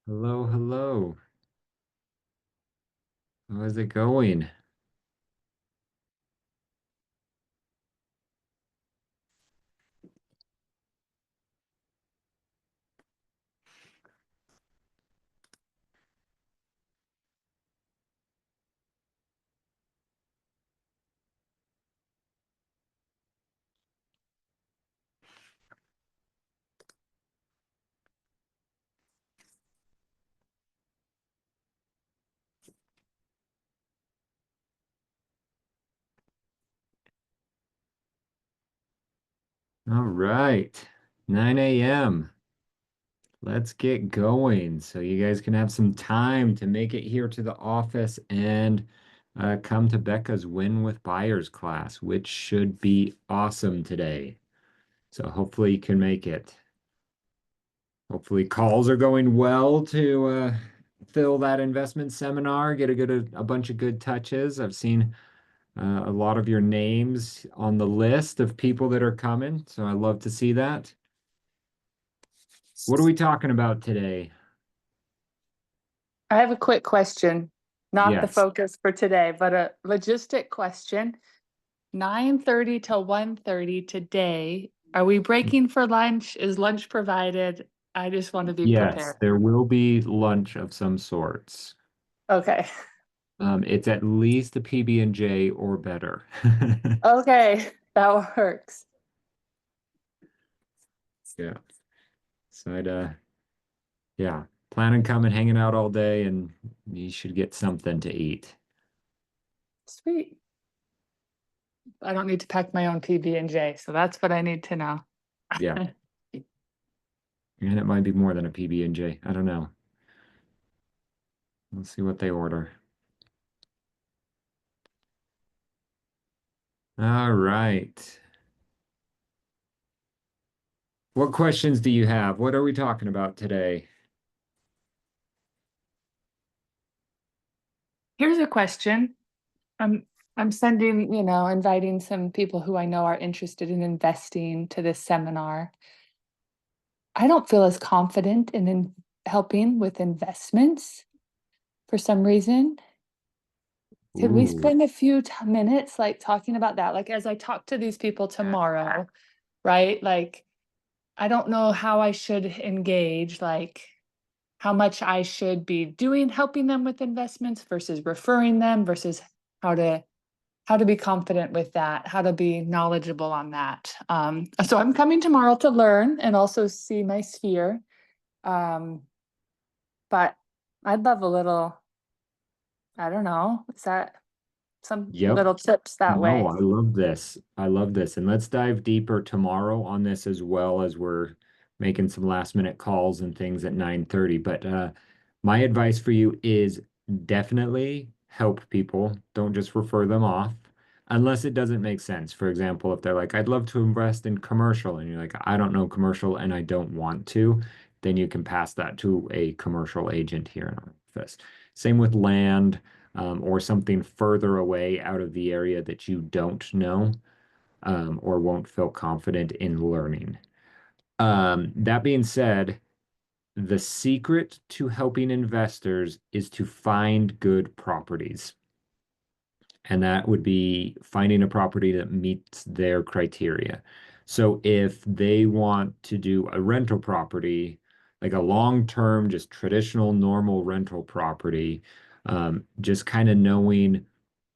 Hello, hello. How is it going? All right, 9 a.m. Let's get going so you guys can have some time to make it here to the office and come to Becca's Win with Buyers class, which should be awesome today. So hopefully you can make it. Hopefully calls are going well to fill that investment seminar, get a bunch of good touches. I've seen a lot of your names on the list of people that are coming, so I love to see that. What are we talking about today? I have a quick question, not the Yes. focus for today, but a logistic question. 9:30 till 1:30 today. Are we breaking for lunch? Is lunch provided? I just want to be Yes, prepared. there will be lunch of some sorts. Okay. It's at least a PB&J or better. Okay, that works. Yeah. So yeah, plan on coming, hanging out all day, and you should get something to eat. Sweet. I don't need to pack my own PB&J, so that's what I need to know. Yeah. And it might be more than a PB&J. I don't know. Let's see what they order. All right. What questions do you have? What are we talking about today? Here's a question. I'm I'm sending, inviting some people who I know are interested in investing to this seminar. I don't feel as confident in helping with investments for some reason. Could we Ooh, spend a few minutes like talking about that? Like as I talk to these people tomorrow, right? Like I don't know how I should engage, like how much I should be doing helping them with investments versus referring them versus how to how to be confident with that, how to be knowledgeable on that. So I'm coming tomorrow to learn and also see my sphere. Um, but I'd love a little, I don't know, is that some yep. little tips that No, way? I love this. I love this. And let's dive deeper tomorrow on this as well as we're making some last minute calls and things at 9:30. But my advice for you is definitely help people. Don't just refer them off unless it doesn't make sense. For example, if they're like, I'd love to invest in commercial, and you're like, I don't know commercial and I don't want to, then you can pass that to a commercial agent here in our office. Same with land or something further away out of the area that you don't know or won't feel confident in learning. That being said, the secret to helping investors is to find good properties. And that would be finding a property that meets their criteria. So if they want to do a rental property, like a long-term, just traditional, normal rental property, just kind of knowing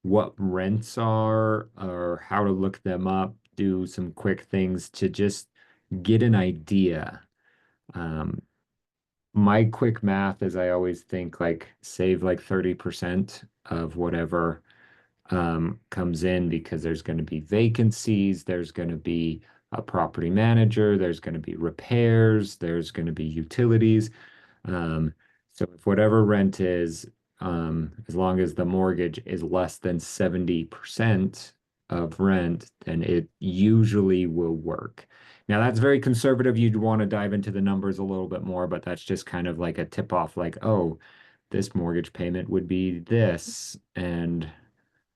what rents are or how to look them up, do some quick things to just get an idea. Um, my quick math is I always think like save like 30% of whatever comes in because there's going to be vacancies, there's going to be a property manager, there's going to be repairs, there's going to be utilities. Um, so if whatever rent is, as long as the mortgage is less than 70% of rent, then it usually will work. Now that's very conservative. You'd want to dive into the numbers a little bit more, but that's just kind of like a tip off, like, oh, this mortgage payment would be this, and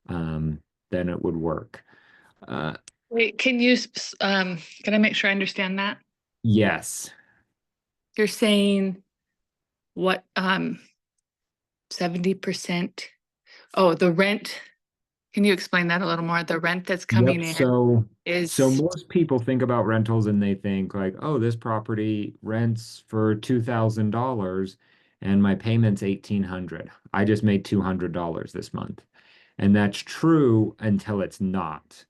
um, then it would work. Uh, Wait, can I make sure I understand that? yes. You're saying what 70%. Oh, the rent. Can you explain that a little more? The rent that's coming Yep. in So is most people think about rentals and they think like, oh, this property rents for $2,000 and my payment's 1,800. I just made $200 this month. And that's true until it's not.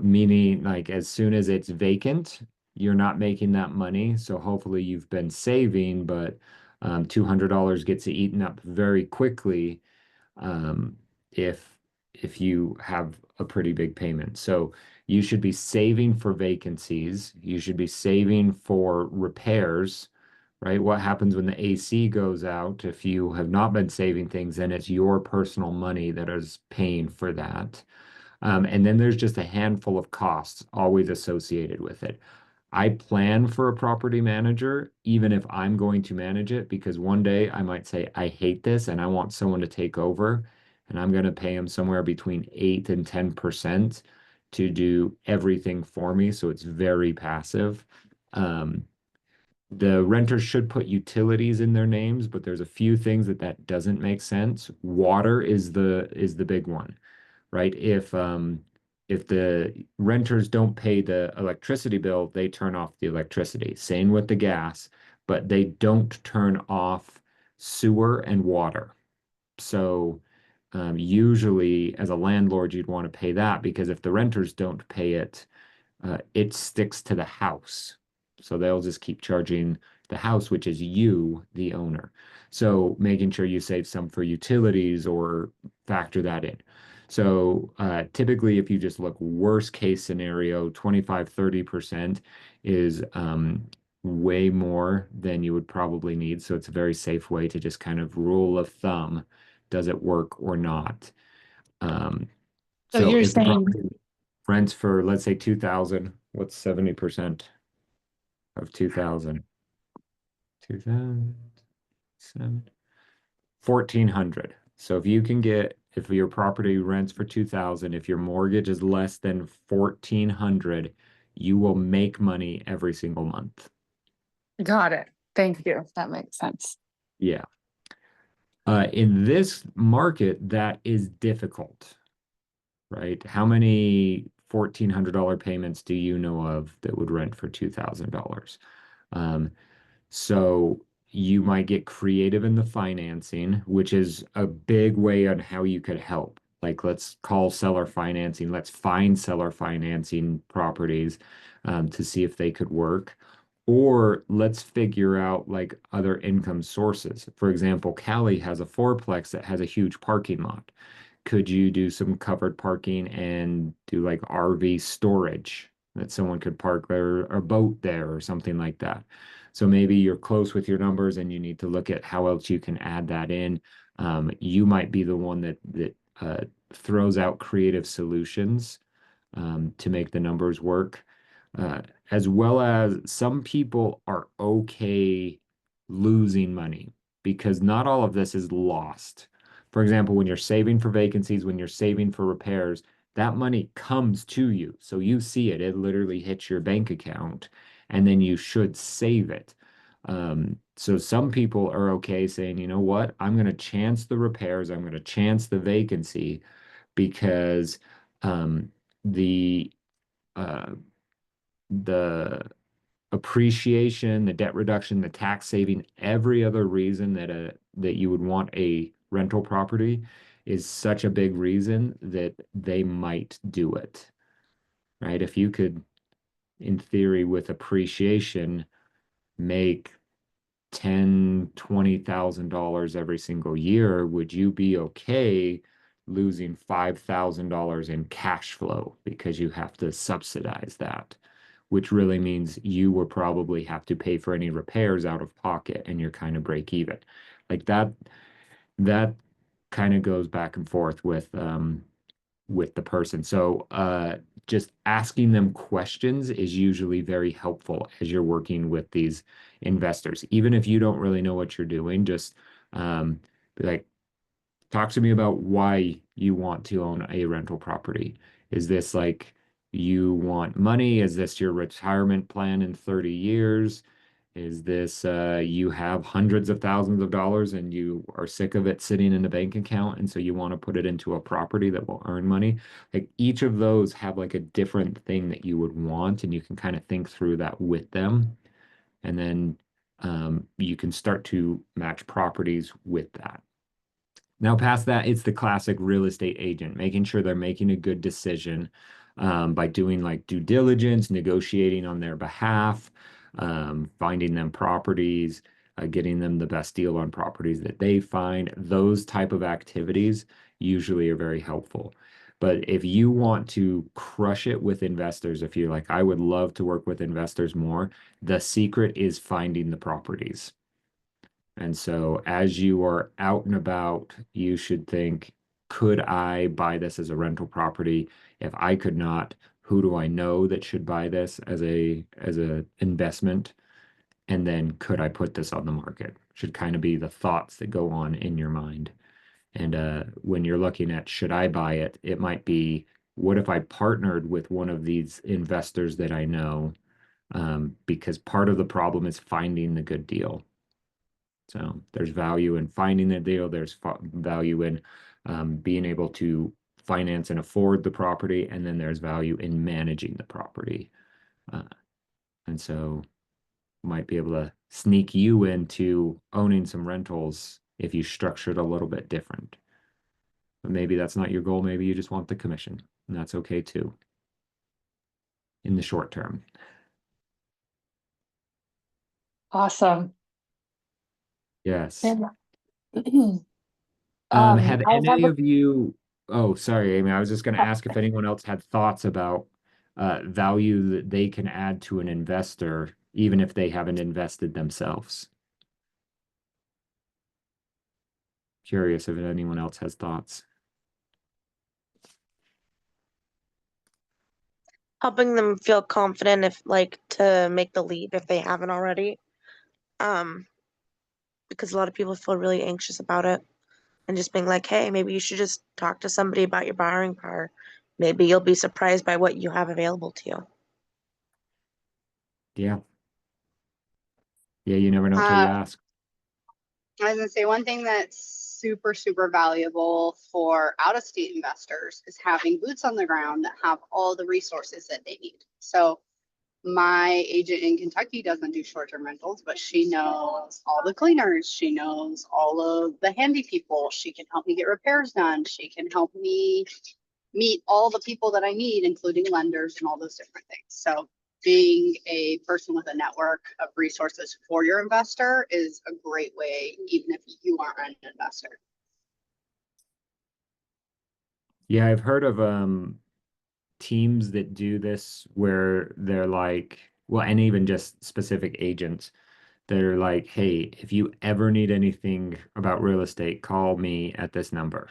Meaning like as soon as it's vacant, you're not making that money. So hopefully you've been saving, but $200 gets eaten up very quickly um, if if you have a pretty big payment. So you should be saving for vacancies. You should be saving for repairs, right? What happens when the AC goes out? If you have not been saving things, then it's your personal money that is paying for that. And then there's just a handful of costs always associated with it. I plan for a property manager, even if I'm going to manage it, because one day I might say, I hate this and I want someone to take over. And I'm going to pay them somewhere between 8 and 10% to do everything for me. So it's very passive. Um, the renters should put utilities in their names, but there's a few things that doesn't make sense. Water is the big one, right? If the renters don't pay the electricity bill, they turn off the electricity. Same with the gas, but they don't turn off sewer and water. So usually, as a landlord, you'd want to pay that because if the renters don't pay it, it sticks to the house. So they'll just keep charging the house, which is you, the owner. So making sure you save some for utilities or factor that in. So typically, if you just look worst case scenario, 25, 30% is way more than you would probably need. So it's a very safe way to just kind of rule of thumb, does it work or not? Um, so so you're if the saying property rents for, let's say 2,000, what's 70% of 2,000? 2,000, 1,400. So if you can get, if your property rents for 2,000, if your mortgage is less than 1,400, you will make money every single month. got it. Thank you. That makes sense. Yeah. In this market, that is difficult, right? How many $1,400 payments do you know of that would rent for $2,000? Um, So you might get creative in the financing, which is a big way on how you could help. Like let's call seller financing, let's find seller financing properties to see if they could work. Or let's figure out like other income sources. For example, Cali has a fourplex that has a huge parking lot. Could you do some covered parking and do like RV storage that someone could park their a boat there or something like that? So maybe you're close with your numbers and you need to look at how else you can add that in. You might be the one that throws out creative solutions to make the numbers work. Uh, as well as some people are okay losing money because not all of this is lost. For example, when you're saving for vacancies, when you're saving for repairs, that money comes to you. So you see it, it literally hits your bank account, and then you should save it. So some people are okay saying, you know what, I'm going to chance the repairs, I'm going to chance the vacancy because um, the uh, the appreciation, the debt reduction, the tax saving, every other reason that you would want a rental property is such a big reason that they might do it, right? If you could, in theory, with appreciation, make 10, $20,000 every single year, would you be okay losing $5,000 in cash flow because you have to subsidize that? Which really means you will probably have to pay for any repairs out of pocket and you're kind of break even. Like that kind of goes back and forth with the person. So just asking them questions is usually very helpful as you're working with these investors. Even if you don't really know what you're doing, just be like, talk to me about why you want to own a rental property. Is this like you want money? Is this your retirement plan in 30 years? Is this you have hundreds of thousands of dollars and you are sick of it sitting in a bank account and so you want to put it into a property that will earn money? Like each of those have like a different thing that you would want, and you can kind of think through that with them. And then you can start to match properties with that. Now, past that, it's the classic real estate agent, making sure they're making a good decision by doing like due diligence, negotiating on their behalf, finding them properties, getting them the best deal on properties that they find. Those type of activities usually are very helpful. But if you want to crush it with investors, if you're like, I would love to work with investors more, the secret is finding the properties. And so as you are out and about, you should think, could I buy this as a rental property? If I could not, who do I know that should buy this as a investment? And then could I put this on the market? Should kind of be the thoughts that go on in your mind. And when you're looking at should I buy it, it might be, what if I partnered with one of these investors that I know? Because part of the problem is finding the good deal. So there's value in finding the deal. There's value in being able to finance and afford the property, and then there's value in managing the property. Uh, and so might be able to sneak you into owning some rentals if you structure it a little bit different. But maybe that's not your goal. Maybe you just want the commission, and that's okay too in the short term. Awesome. Yes. And Have I have any of you, oh, sorry, Amy, I was just going to ask if anyone else had thoughts about value that they can add to an investor, even if they haven't invested themselves. Curious if anyone else has thoughts. Helping them feel confident if like to make the leap if they haven't already. Um, because a lot of people feel really anxious about it and just being like, hey, maybe you should just talk to somebody about your borrowing power. Maybe you'll be surprised by what you have available to you. Yeah. Yeah, you never know until you Uh, ask. I was gonna say one thing that's super, super valuable for out of state investors is having boots on the ground that have all the resources that they need. So my agent in Kentucky doesn't do short-term rentals, but she knows all the cleaners. She knows all of the handy people. She can help me get repairs done. She can help me meet all the people that I need, including lenders and all those different things. So being a person with a network of resources for your investor is a great way, even if you aren't an investor. Yeah, I've heard of teams that do this where they're like, well, and even just specific agents, they're like, hey, if you ever need anything about real estate, call me at this number.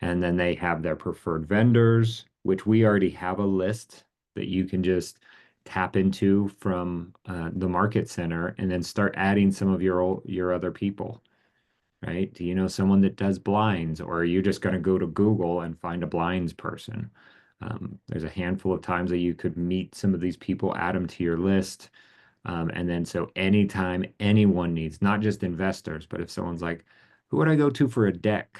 And then they have their preferred vendors, which we already have a list that you can just tap into from the market center and then start adding some of your other people, right? Do you know someone that does blinds, or are you just going to go to Google and find a blinds person? There's a handful of times that you could meet some of these people, add them to your list. And then so anytime anyone needs, not just investors, but if someone's like, who would I go to for a deck?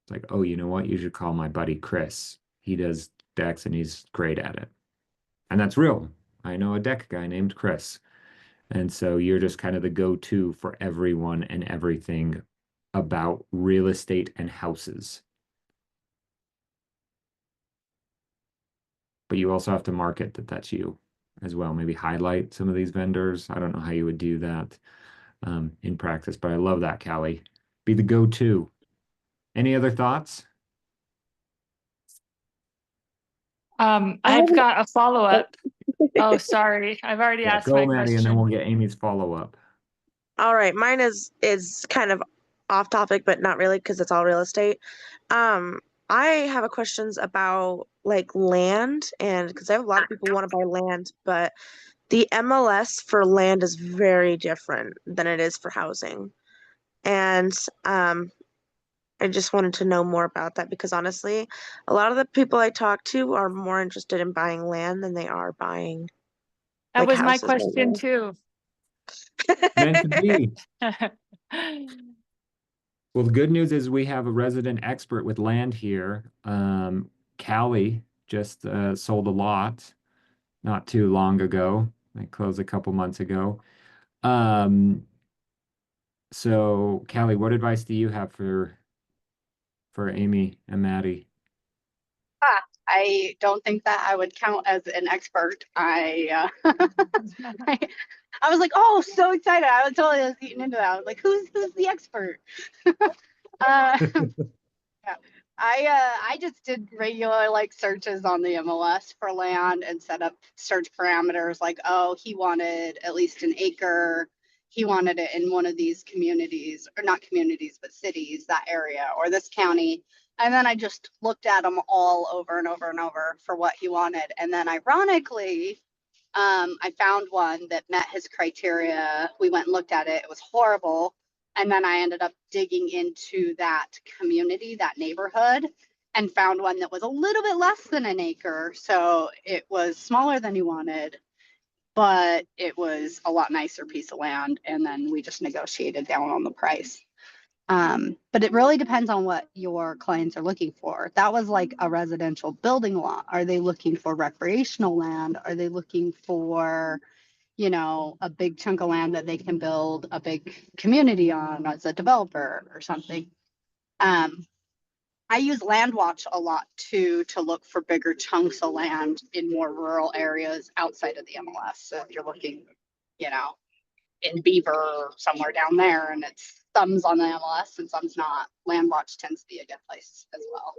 It's like, oh, you know what? You should call my buddy Chris. He does decks and he's great at it. And that's real. I know a deck guy named Chris. And so you're just kind of the go-to for everyone and everything about real estate and houses. But you also have to market that that's you as well. Maybe highlight some of these vendors. I don't know how you would do that in practice, but I love that, Callie. Be the go-to. Any other thoughts? I have I've got a follow-up. an, Oh, sorry. I've already Yeah, asked go, my Maddie, and then question. we'll get Amy's follow-up. all right, mine is kind of off topic, but not really because it's all real estate. Um, I have a questions about like land and because I have a lot of people who want to buy land, but the MLS for land is very different than it is for housing. And um, I just wanted to know more about that because honestly, a lot of the people I talk to are more interested in buying land than they are buying That like was my houses right question now. too. Meant to be. Well, the good news is we have a resident expert with land here. Callie just sold a lot not too long ago. They closed a couple months ago. Um, so Callie, what advice do you have for Amy and Maddie? I don't think that I would count as an expert. I, I was like, oh, so excited. I was totally eating into that. I was like, who's the expert? uh, yeah. I just did regular like searches on the MLS for land and set up search parameters like, oh, he wanted at least an acre. He wanted it in one of these communities, or not communities, but cities, that area, or this county. And then I just looked at them all over and over and over for what he wanted. And then ironically, I found one that met his criteria. We went and looked at it. It was horrible. And then I ended up digging into that community, that neighborhood, and found one that was a little bit less than an acre. So it was smaller than he wanted, but it was a lot nicer piece of land. And then we just negotiated down on the price. But it really depends on what your clients are looking for. That was like a residential building lot. Are they looking for recreational land? Are they looking for, a big chunk of land that they can build a big community on as a developer or something? Um, I use Landwatch a lot too to look for bigger chunks of land in more rural areas outside of the MLS. So if you're looking, you know, in Beaver or somewhere down there, and it's some's on the MLS and some's not. Landwatch tends to be a good place as well.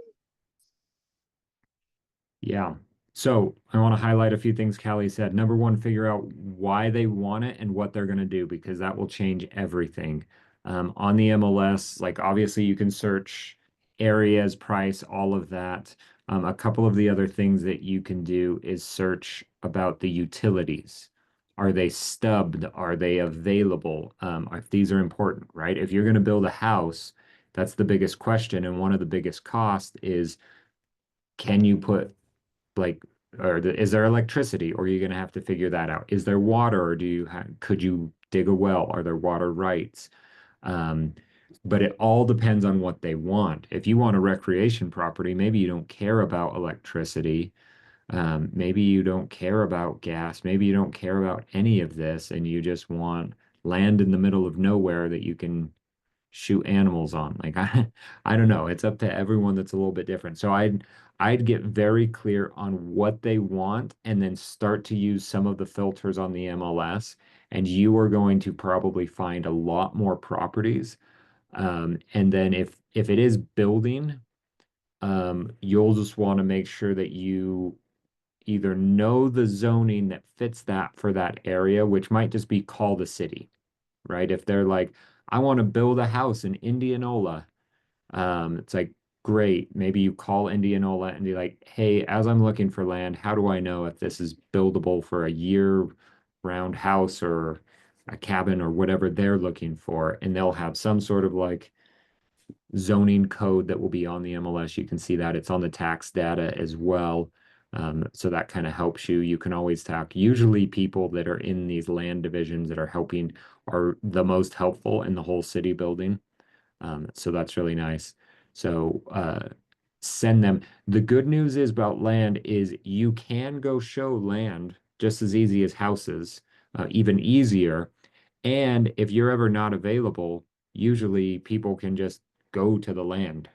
Yeah. So I want to highlight a few things Callie said. Number one, figure out why they want it and what they're going to do, because that will change everything. On the MLS, like obviously you can search areas, price, all of that. A couple of the other things that you can do is search about the utilities. Are they stubbed? Are they available? These are important, right? If you're going to build a house, that's the biggest question. And one of the biggest costs is, can you put like is there electricity, or are you going to have to figure that out? Is there water, or could you dig a well? Are there water rights? Um, but it all depends on what they want. If you want a recreation property, maybe you don't care about electricity. Maybe you don't care about gas. Maybe you don't care about any of this, and you just want land in the middle of nowhere that you can shoot animals on. Like I don't know. It's up to everyone that's a little bit different. So I'd get very clear on what they want and then start to use some of the filters on the MLS. And you are going to probably find a lot more properties. And then if it is building, you'll just want to make sure that you either know the zoning that fits that for that area, which might just be call the city, right? If they're like, I want to build a house in Indianola, it's like, great. Maybe you call Indianola and be like, hey, as I'm looking for land, how do I know if this is buildable for a year-round house or a cabin or whatever they're looking for? And they'll have some sort of like zoning code that will be on the MLS. You can see that it's on the tax data as well. So that kind of helps you. You can always talk. Usually people that are in these land divisions that are helping are the most helpful in the whole city building. So that's really nice. So send them. The good news is about land is you can go show land just as easy as houses, even easier. And if you're ever not available, usually people can just go to the land,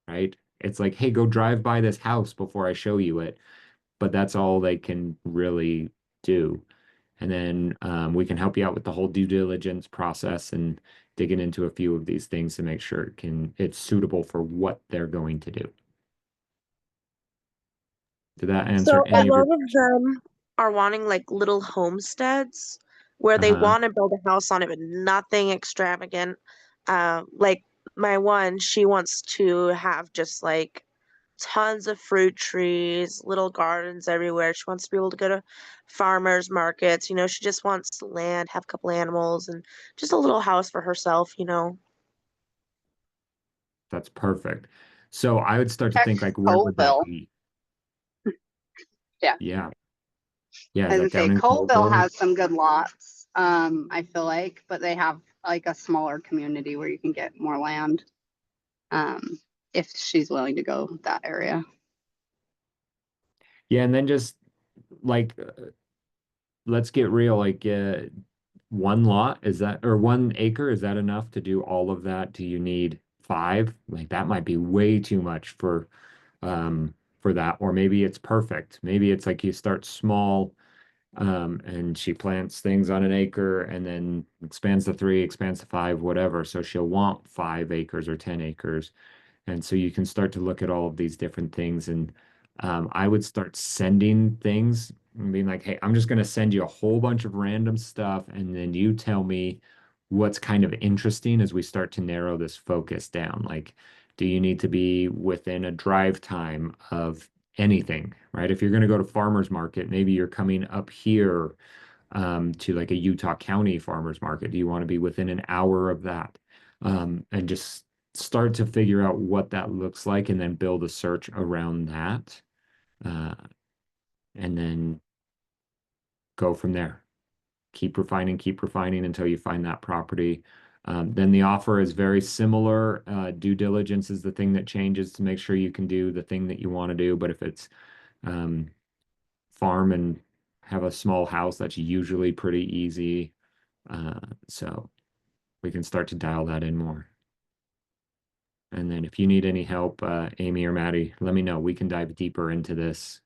right? It's like, hey, go drive by this house before I show you it. But that's all they can really do. And then we can help you out with the whole due diligence process and digging into a few of these things to make sure it's suitable for what they're going to do. Did that answer So a any of your lot of questions? them are wanting like little homesteads where they Uh-huh. want to build a house on it, but nothing extravagant. Like my one, she wants to have just like tons of fruit trees, little gardens everywhere. She wants to be able to go to farmers markets. She just wants land, have a couple animals, and just a little house for herself. That's perfect. So I would start to Check think like, where would that Colville. be? Yeah. Yeah. Yeah. Is As I that say, down in Colville Colville? has some good lots. I feel like, but they have like a smaller community where you can get more land. If she's willing to go that area. Yeah, and then just like let's get real, like one lot, is that, or 1 acre, is that enough to do all of that? Do you need five? Like that might be way too much for that. Or maybe it's perfect. Maybe it's like you start small, and she plants things on an acre and then expands to 3, expands to 5, whatever. So she'll want 5 acres or 10 acres. And so you can start to look at all of these different things. And I would start sending things and being like, hey, I'm just going to send you a whole bunch of random stuff. And then you tell me what's kind of interesting as we start to narrow this focus down. Like, do you need to be within a drive time of anything, right? If you're going to go to farmer's market, maybe you're coming up here to like a Utah County farmers market. Do you want to be within an hour of that? And just start to figure out what that looks like and then build a search around that. Uh, and then go from there. Keep refining until you find that property. Then the offer is very similar. Due diligence is the thing that changes to make sure you can do the thing that you want to do. But if it's um, farm and have a small house, that's usually pretty easy. So we can start to dial that in more. And then if you need any help, Amy or Maddie, let me know. We can dive deeper into this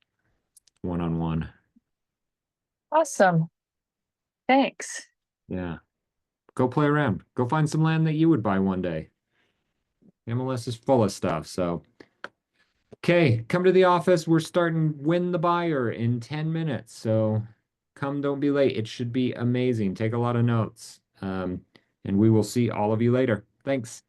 one-on-one. Awesome. Thanks. Yeah. Go play around. Go find some land that you would buy one day. MLS is full of stuff. So, okay, come to the office. We're starting Win the Buyer in 10 minutes. So come, don't be late. It should be amazing. Take a lot of notes. And we will see all of you later. Thanks.